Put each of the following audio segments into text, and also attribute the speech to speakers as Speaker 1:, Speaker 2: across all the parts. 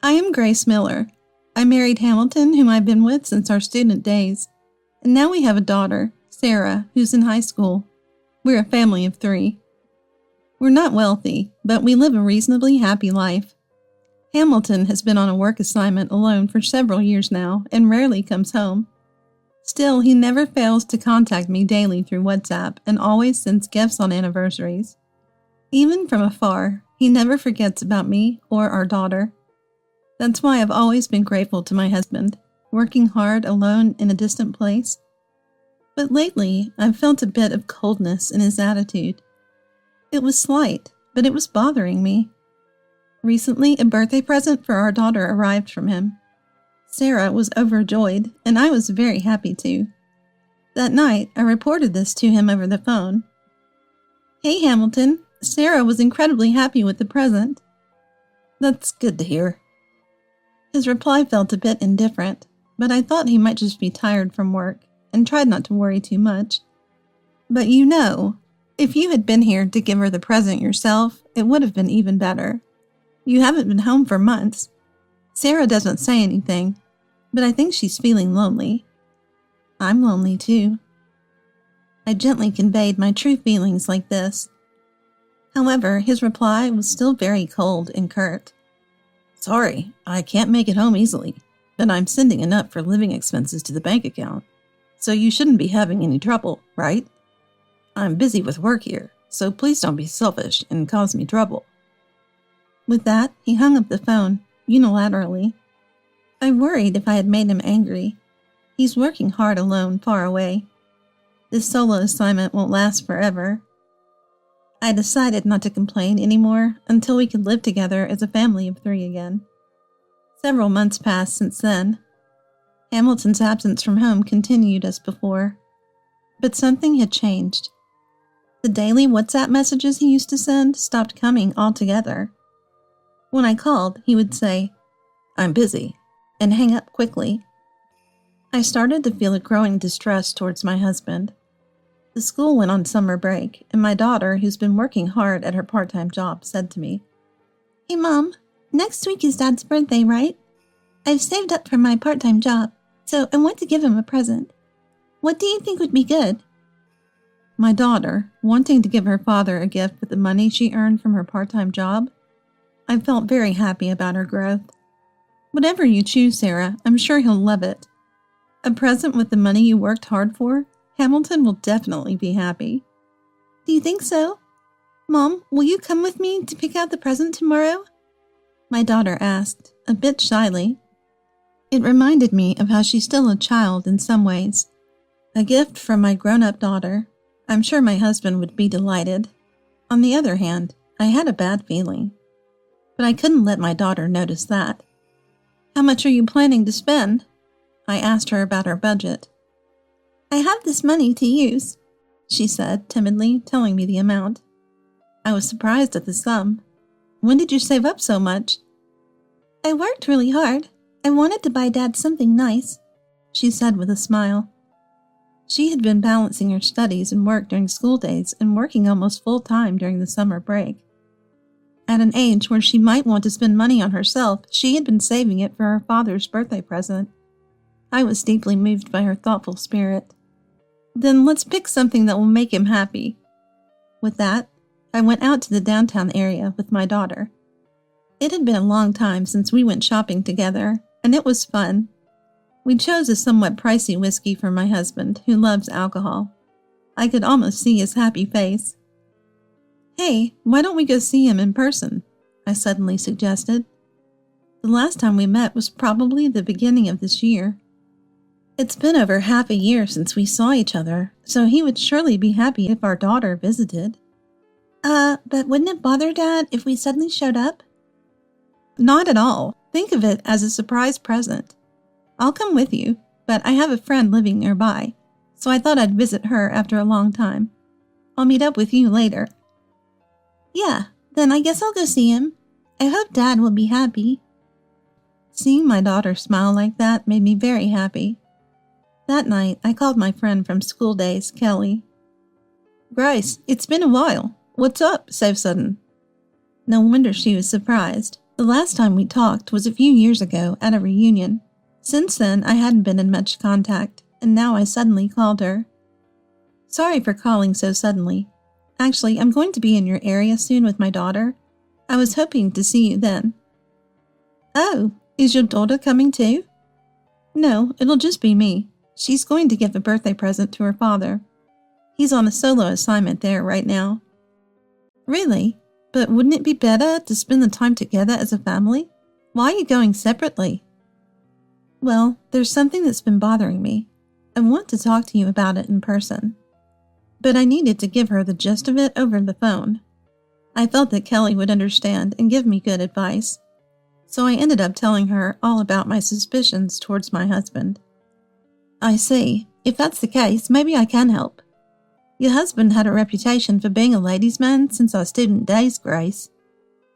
Speaker 1: I am Grace Miller. I married Hamilton, whom I've been with since our student days, and now we have a daughter, Sarah, who's in high school. We're a family of 3. We're not wealthy, but we live a reasonably happy life. Hamilton has been on a work assignment alone for several years now and rarely comes home. Still, he never fails to contact me daily through WhatsApp and always sends gifts on anniversaries. Even from afar, he never forgets about me or our daughter. That's why I've always been grateful to my husband, working hard alone in a distant place. But lately, I've felt a bit of coldness in his attitude. It was slight, but it was bothering me. Recently, a birthday present for our daughter arrived from him. Sarah was overjoyed, and I was very happy too. That night, I reported this to him over the phone. "Hey Hamilton, Sarah was incredibly happy with the present."
Speaker 2: "That's good to hear."
Speaker 1: His reply felt a bit indifferent, but I thought he might just be tired from work and tried not to worry too much. "But you know, if you had been here to give her the present yourself, it would have been even better. You haven't been home for months. Sarah doesn't say anything, but I think she's feeling lonely. I'm lonely too." I gently conveyed my true feelings like this. However, his reply was still very cold and curt.
Speaker 2: "Sorry, I can't make it home easily, but I'm sending enough for living expenses to the bank account, so you shouldn't be having any trouble, right? I'm busy with work here, so please don't be selfish and cause me trouble."
Speaker 1: With that, he hung up the phone, unilaterally. I worried if I had made him angry. He's working hard alone, far away. This solo assignment won't last forever. I decided not to complain anymore until we could live together as a family of 3 again. Several months passed since then. Hamilton's absence from home continued as before. But something had changed. The daily WhatsApp messages he used to send stopped coming altogether. When I called, he would say, "I'm busy," and hang up quickly. I started to feel a growing distrust towards my husband. The school went on summer break, and my daughter, who's been working hard at her part-time job, said to me, "Hey Mom, next week is Dad's birthday, right? I've saved up for my part-time job, so I want to give him a present. What do you think would be good?" My daughter, wanting to give her father a gift with the money she earned from her part-time job? I felt very happy about her growth. "Whatever you choose, Sarah, I'm sure he'll love it. A present with the money you worked hard for? Hamilton will definitely be happy." "Do you think so? Mom, will you come with me to pick out the present tomorrow?" My daughter asked, a bit shyly. It reminded me of how she's still a child in some ways. A gift from my grown-up daughter. I'm sure my husband would be delighted. On the other hand, I had a bad feeling. But I couldn't let my daughter notice that. "How much are you planning to spend?" I asked her about her budget. "I have this money to use," she said timidly, telling me the amount. I was surprised at the sum. "When did you save up so much?" "I worked really hard. I wanted to buy Dad something nice," she said with a smile. She had been balancing her studies and work during school days and working almost full-time during the summer break. At an age where she might want to spend money on herself, she had been saving it for her father's birthday present. I was deeply moved by her thoughtful spirit. "Then let's pick something that will make him happy." With that, I went out to the downtown area with my daughter. It had been a long time since we went shopping together, and it was fun. We chose a somewhat pricey whiskey for my husband, who loves alcohol. I could almost see his happy face. "Hey, why don't we go see him in person?" I suddenly suggested. The last time we met was probably the beginning of this year. It's been over half a year since we saw each other, so he would surely be happy if our daughter visited. But wouldn't it bother Dad if we suddenly showed up?" "Not at all. Think of it as a surprise present. I'll come with you, but I have a friend living nearby, so I thought I'd visit her after a long time. I'll meet up with you later." "Yeah, then I guess I'll go see him. I hope Dad will be happy." Seeing my daughter smile like that made me very happy. That night, I called my friend from school days, Kelly. "Grace, it's been a while. What's up so sudden?" No wonder she was surprised. The last time we talked was a few years ago at a reunion. Since then, I hadn't been in much contact, and now I suddenly called her. Sorry for calling so suddenly. Actually, I'm going to be in your area soon with my daughter. I was hoping to see you then. Oh, is your daughter coming too? No, it'll just be me. She's going to give a birthday present to her father. He's on a solo assignment there right now. Really? But wouldn't it be better to spend the time together as a family? Why are you going separately? Well, there's something that's been bothering me. I want to talk to you about it in person. But I needed to give her the gist of it over the phone. I felt that Kelly would understand and give me good advice. So I ended up telling her all about my suspicions towards my husband. I see. If that's the case, maybe I can help. Your husband had a reputation for being a ladies' man since our student days, Grace.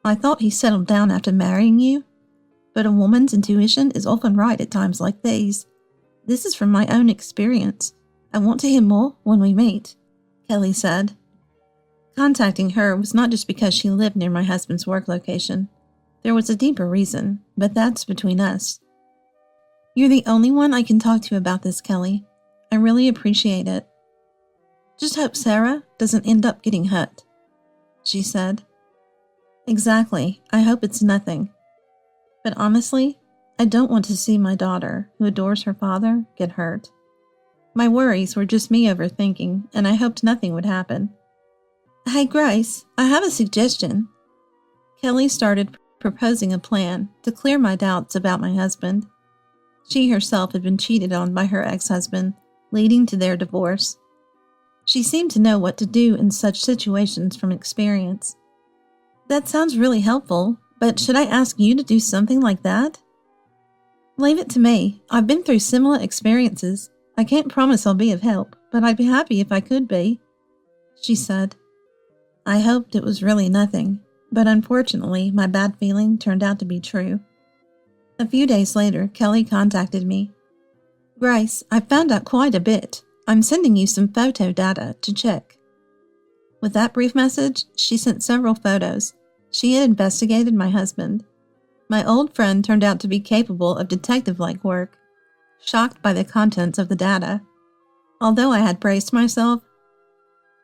Speaker 1: I thought he settled down after marrying you. But a woman's intuition is often right at times like these. This is from my own experience. I want to hear more when we meet, Kelly said. Contacting her was not just because she lived near my husband's work location. There was a deeper reason, but that's between us. You're the only one I can talk to about this, Kelly. I really appreciate it. Just hope Sarah doesn't end up getting hurt, she said. Exactly. I hope it's nothing. But honestly, I don't want to see my daughter, who adores her father, get hurt. My worries were just me overthinking, and I hoped nothing would happen. Hey, Grace, I have a suggestion. Kelly started proposing a plan to clear my doubts about my husband. She herself had been cheated on by her ex-husband, leading to their divorce. She seemed to know what to do in such situations from experience. That sounds really helpful, but should I ask you to do something like that? Leave it to me. I've been through similar experiences. I can't promise I'll be of help, but I'd be happy if I could be, she said. I hoped it was really nothing, but unfortunately, my bad feeling turned out to be true. A few days later, Kelly contacted me. Grace, I found out quite a bit. I'm sending you some photo data to check. With that brief message, she sent several photos. She had investigated my husband. My old friend turned out to be capable of detective-like work. Shocked by the contents of the data. Although I had braced myself,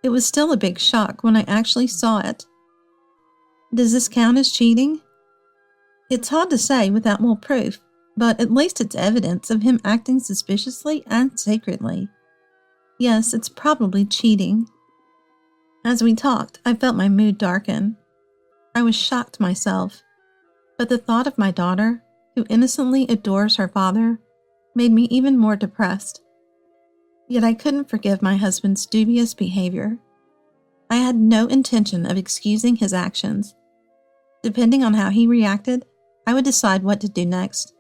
Speaker 1: it was still a big shock when I actually saw it. Does this count as cheating? It's hard to say without more proof, but at least it's evidence of him acting suspiciously and secretly. Yes, it's probably cheating. As we talked, I felt my mood darken. I was shocked myself, but the thought of my daughter, who innocently adores her father, made me even more depressed. Yet I couldn't forgive my husband's dubious behavior. I had no intention of excusing his actions. Depending on how he reacted, I would decide what to do next.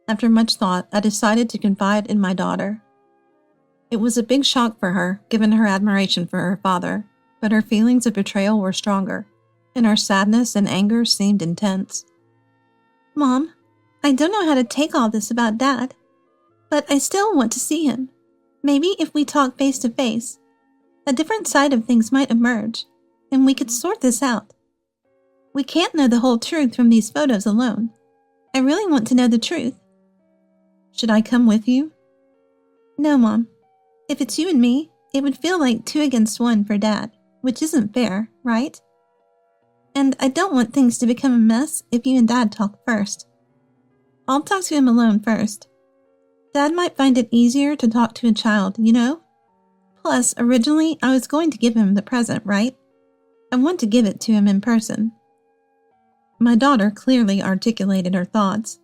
Speaker 1: After much thought, I decided to confide in my daughter. It was a big shock for her, given her admiration for her father, but her feelings of betrayal were stronger, and her sadness and anger seemed intense. Mom, I don't know how to take all this about Dad, but I still want to see him. Maybe if we talk face to face, a different side of things might emerge, and we could sort this out. We can't know the whole truth from these photos alone. I really want to know the truth. Should I come with you? No, Mom. If it's you and me, it would feel like 2 against 1 for Dad, which isn't fair, right? And I don't want things to become a mess if you and Dad talk first. I'll talk to him alone first. Dad might find it easier to talk to a child, you know? Plus, originally, I was going to give him the present, right? I want to give it to him in person. My daughter clearly articulated her thoughts.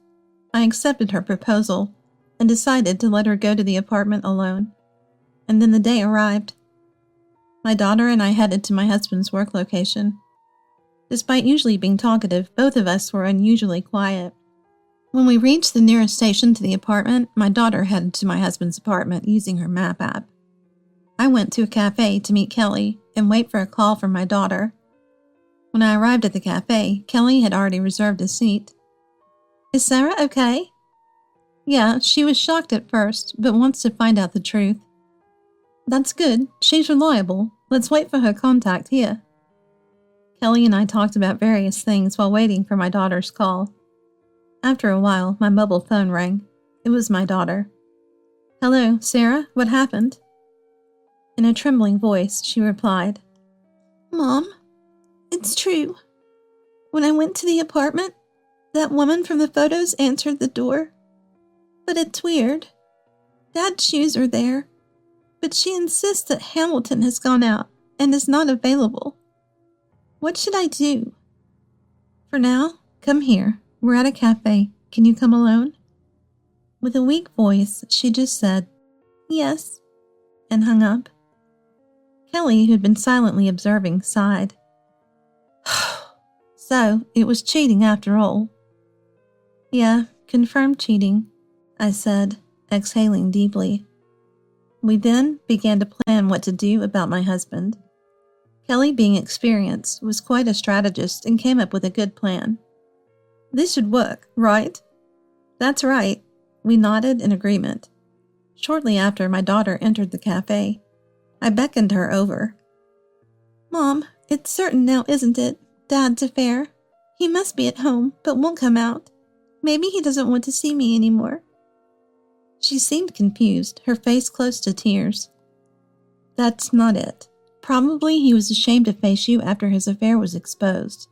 Speaker 1: I accepted her proposal and decided to let her go to the apartment alone. And then the day arrived. My daughter and I headed to my husband's work location. Despite usually being talkative, both of us were unusually quiet. When we reached the nearest station to the apartment, my daughter headed to my husband's apartment using her map app. I went to a cafe to meet Kelly and wait for a call from my daughter. When I arrived at the cafe, Kelly had already reserved a seat. Is Sarah okay? Yeah, she was shocked at first, but wants to find out the truth. That's good. She's reliable. Let's wait for her contact here. Kelly and I talked about various things while waiting for my daughter's call. After a while, my mobile phone rang. It was my daughter. "Hello, Sarah, what happened?" In a trembling voice, she replied, "Mom, it's true. When I went to the apartment, that woman from the photos answered the door. But it's weird. Dad's shoes are there, but she insists that Hamilton has gone out and is not available. What should I do?" "For now, come here. We're at a cafe. Can you come alone?" With a weak voice, she just said, "Yes," and hung up. Kelly, who'd been silently observing, sighed. "So, it was cheating after all." "Yeah, confirmed cheating," I said, exhaling deeply. We then began to plan what to do about my husband. Kelly, being experienced, was quite a strategist and came up with a good plan. "This should work, right?" "That's right." We nodded in agreement. Shortly after, my daughter entered the cafe. I beckoned her over. "Mom, it's certain now, isn't it? Dad's affair. He must be at home, but won't come out. Maybe he doesn't want to see me anymore." She seemed confused, her face close to tears. "That's not it. Probably he was ashamed to face you after his affair was exposed.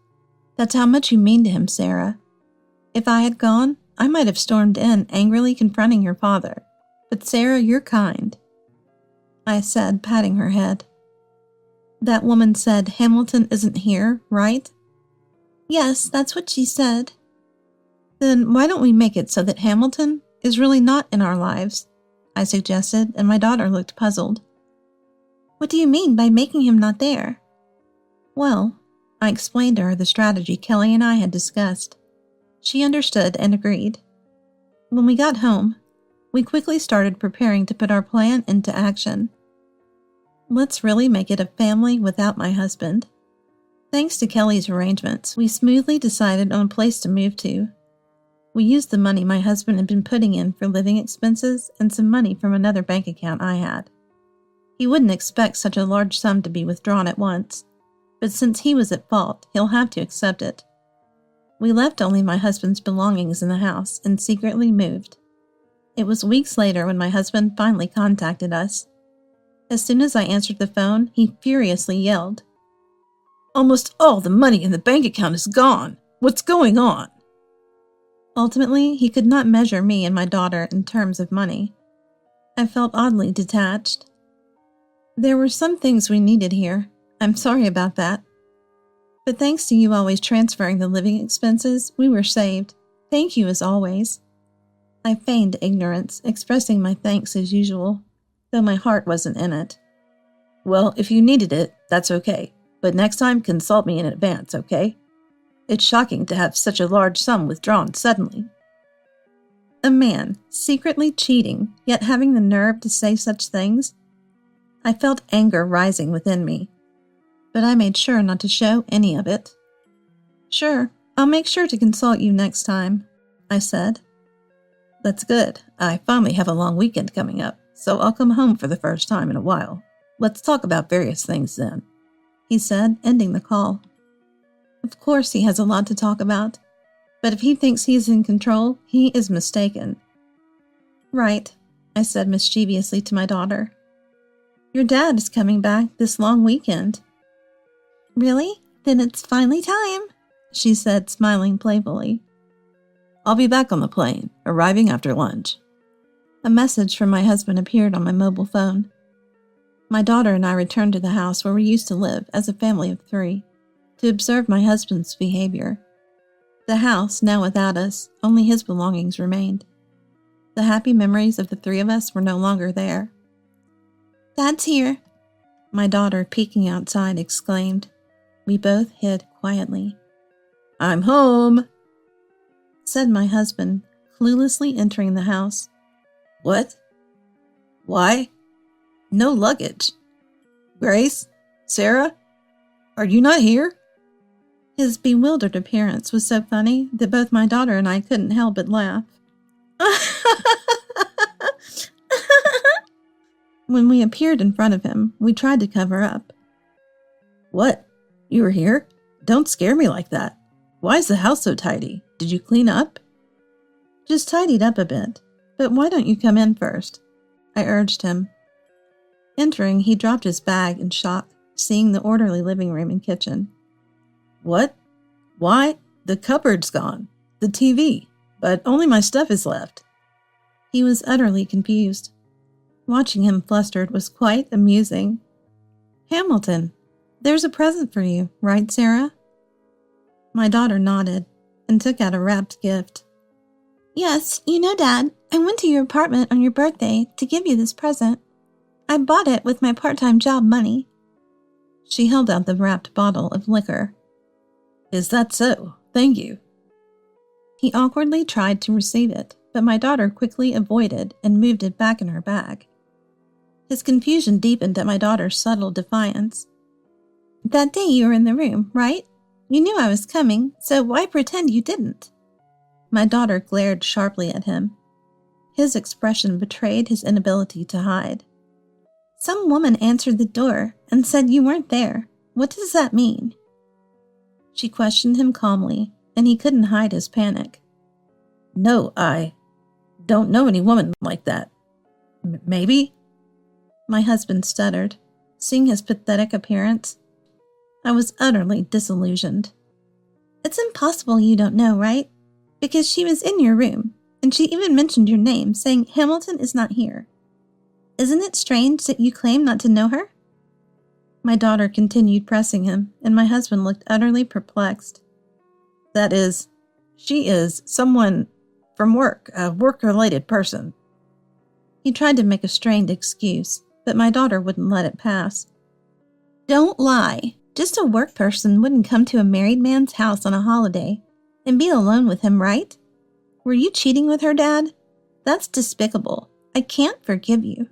Speaker 1: That's how much you mean to him, Sarah. If I had gone, I might have stormed in, angrily confronting your father. But Sarah, you're kind," I said, patting her head. "That woman said Hamilton isn't here, right?" "Yes, that's what she said." "Then why don't we make it so that Hamilton is really not in our lives?" I suggested, and my daughter looked puzzled. "What do you mean by making him not there?" "Well," I explained to her the strategy Kelly and I had discussed. She understood and agreed. When we got home, we quickly started preparing to put our plan into action. Let's really make it a family without my husband. Thanks to Kelly's arrangements, we smoothly decided on a place to move to. We used the money my husband had been putting in for living expenses and some money from another bank account I had. He wouldn't expect such a large sum to be withdrawn at once, but since he was at fault, he'll have to accept it. We left only my husband's belongings in the house and secretly moved. It was weeks later when my husband finally contacted us. As soon as I answered the phone, he furiously yelled, "Almost all the money in the bank account is gone. What's going on?" Ultimately, he could not measure me and my daughter in terms of money. I felt oddly detached. "There were some things we needed here. I'm sorry about that. But thanks to you always transferring the living expenses, we were saved. Thank you as always." I feigned ignorance, expressing my thanks as usual, though my heart wasn't in it. "Well, if you needed it, that's okay. But next time, consult me in advance, okay? It's shocking to have such a large sum withdrawn suddenly." A man secretly cheating, yet having the nerve to say such things? I felt anger rising within me, but I made sure not to show any of it. "Sure, I'll make sure to consult you next time," I said. "That's good. I finally have a long weekend coming up, so I'll come home for the first time in a while. Let's talk about various things then," he said, ending the call. Of course he has a lot to talk about, but if he thinks he's in control, he is mistaken. "Right," I said mischievously to my daughter. "Your dad is coming back this long weekend." "Really? Then it's finally time," she said, smiling playfully. "I'll be back on the plane, arriving after lunch." A message from my husband appeared on my mobile phone. My daughter and I returned to the house where we used to live as a family of 3, to observe my husband's behavior. The house, now without us, only his belongings remained. The happy memories of the 3 of us were no longer there. "Dad's here," my daughter, peeking outside, exclaimed. We both hid quietly. "I'm home," said my husband, cluelessly entering the house. "What? Why? No luggage. Grace? Sarah? Are you not here?" His bewildered appearance was so funny that both my daughter and I couldn't help but laugh. When we appeared in front of him, we tried to cover up. "What? You were here?
Speaker 2: don't scare me like that. Why is the house so tidy? Did you clean up?
Speaker 1: Just tidied up a bit, but why don't you come in first? I urged him. Entering, he dropped his bag in shock, seeing the orderly living room and kitchen.
Speaker 2: What? Why? The cupboard's gone. The TV. But only my stuff is left.
Speaker 1: He was utterly confused. Watching him flustered was quite amusing. Hamilton, there's a present for you, right, Sarah? My daughter nodded and took out a wrapped gift. Yes, you know, Dad, I went to your apartment on your birthday to give you this present. I bought it with my part-time job money. She held out the wrapped bottle of liquor.
Speaker 2: Is that so? Thank you.
Speaker 1: He awkwardly tried to receive it, but my daughter quickly avoided and moved it back in her bag. His confusion deepened at my daughter's subtle defiance. That day you were in the room, right? You knew I was coming, so why pretend you didn't? My daughter glared sharply at him. His expression betrayed his inability to hide. Some woman answered the door and said you weren't there. What does that mean? She questioned him calmly, and he couldn't hide his panic.
Speaker 2: No, I don't know any woman like that. Maybe?
Speaker 1: My husband stuttered, seeing his pathetic appearance. I was utterly disillusioned. It's impossible you don't know, right? Because she was in your room, and she even mentioned your name, saying Hamilton is not here. Isn't it strange that you claim not to know her? My daughter continued pressing him, and my husband looked utterly perplexed.
Speaker 2: That is, she is someone from work, a work-related person.
Speaker 1: He tried to make a strained excuse, but my daughter wouldn't let it pass. Don't lie. Just a work person wouldn't come to a married man's house on a holiday and be alone with him, right? Were you cheating with her, Dad? That's despicable. I can't forgive you.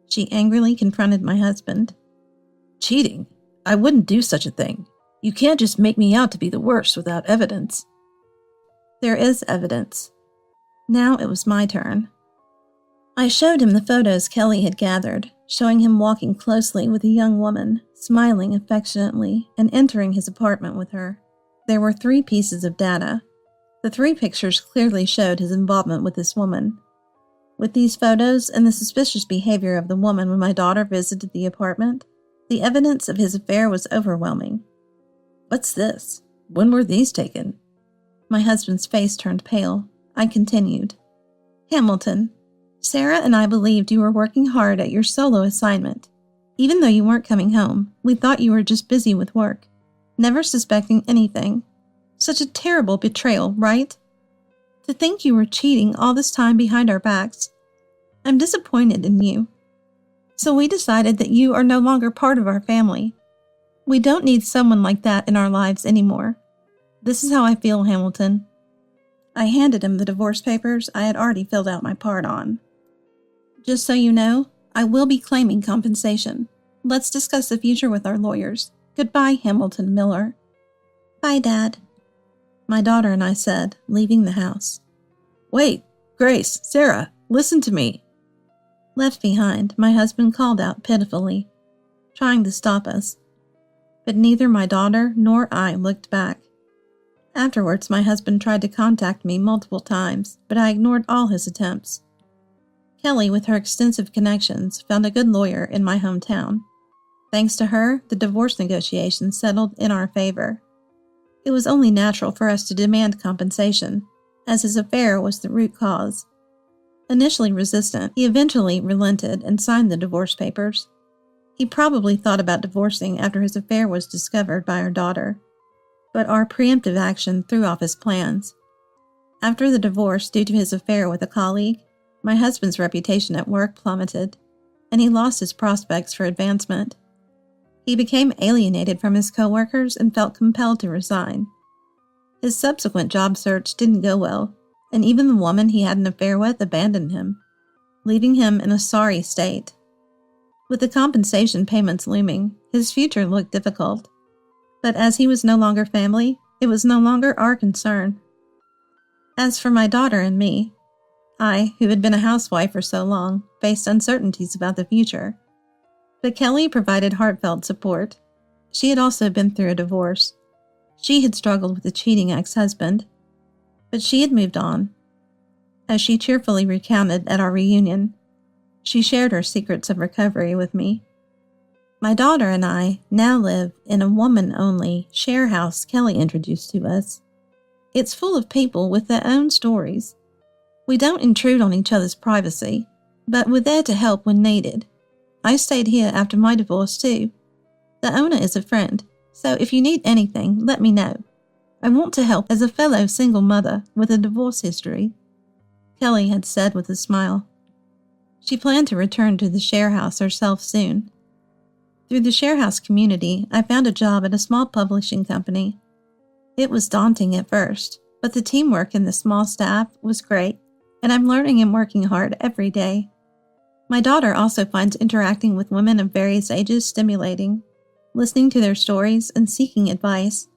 Speaker 1: She angrily confronted my husband.
Speaker 2: Cheating? I wouldn't do such a thing. You can't just make me out to be the worst without evidence.
Speaker 1: There is evidence. Now it was my turn. I showed him the photos Kelly had gathered, showing him walking closely with a young woman, smiling affectionately, and entering his apartment with her. There were 3 pieces of data. The 3 pictures clearly showed his involvement with this woman. With these photos and the suspicious behavior of the woman when my daughter visited the apartment, the evidence of his affair was overwhelming.
Speaker 2: What's this? When were these taken?
Speaker 1: My husband's face turned pale. I continued. Hamilton, Sarah and I believed you were working hard at your solo assignment. Even though you weren't coming home, we thought you were just busy with work, never suspecting anything. Such a terrible betrayal, right? To think you were cheating all this time behind our backs. I'm disappointed in you. So we decided that you are no longer part of our family. We don't need someone like that in our lives anymore. This is how I feel, Hamilton. I handed him the divorce papers I had already filled out my part on. Just so you know, I will be claiming compensation. Let's discuss the future with our lawyers. Goodbye, Hamilton Miller. Bye, Dad. My daughter and I said, leaving the house.
Speaker 2: Wait, Grace, Sarah, listen to me.
Speaker 1: Left behind, my husband called out pitifully, trying to stop us. But neither my daughter nor I looked back. Afterwards, my husband tried to contact me multiple times, but I ignored all his attempts. Kelly, with her extensive connections, found a good lawyer in my hometown. Thanks to her, the divorce negotiations settled in our favor. It was only natural for us to demand compensation, as his affair was the root cause. Initially resistant, he eventually relented and signed the divorce papers. He probably thought about divorcing after his affair was discovered by our daughter, but our preemptive action threw off his plans. After the divorce due to his affair with a colleague, my husband's reputation at work plummeted, and he lost his prospects for advancement. He became alienated from his coworkers and felt compelled to resign. His subsequent job search didn't go well, and even the woman he had an affair with abandoned him, leaving him in a sorry state. With the compensation payments looming, his future looked difficult. But as he was no longer family, it was no longer our concern. As for my daughter and me, I, who had been a housewife for so long, faced uncertainties about the future. But Kelly provided heartfelt support. She had also been through a divorce. She had struggled with a cheating ex-husband, but she had moved on. As she cheerfully recounted at our reunion, she shared her secrets of recovery with me. My daughter and I now live in a woman-only share house Kelly introduced to us. It's full of people with their own stories. We don't intrude on each other's privacy, but we're there to help when needed. I stayed here after my divorce too. The owner is a friend, so if you need anything, let me know. I want to help as a fellow single mother with a divorce history," Kelly had said with a smile. She planned to return to the share house herself soon. Through the share house community, I found a job at a small publishing company. It was daunting at first, but the teamwork and the small staff was great, and I'm learning and working hard every day. My daughter also finds interacting with women of various ages stimulating, listening to their stories and seeking advice.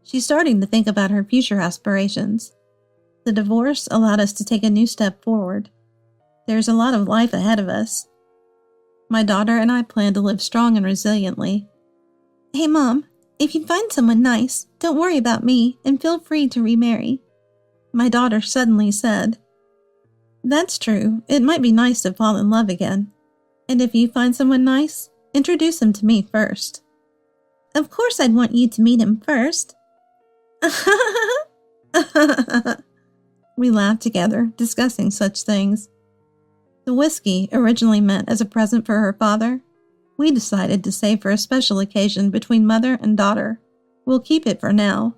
Speaker 1: She's starting to think about her future aspirations. The divorce allowed us to take a new step forward. There's a lot of life ahead of us. My daughter and I plan to live strong and resiliently. "Hey, Mom, if you find someone nice, don't worry about me and feel free to remarry," my daughter suddenly said. "That's true. It might be nice to fall in love again. And if you find someone nice, introduce him to me first." "Of course I'd want you to meet him first." We laughed together, discussing such things. The whiskey, originally meant as a present for her father, we decided to save for a special occasion between mother and daughter. We'll keep it for now.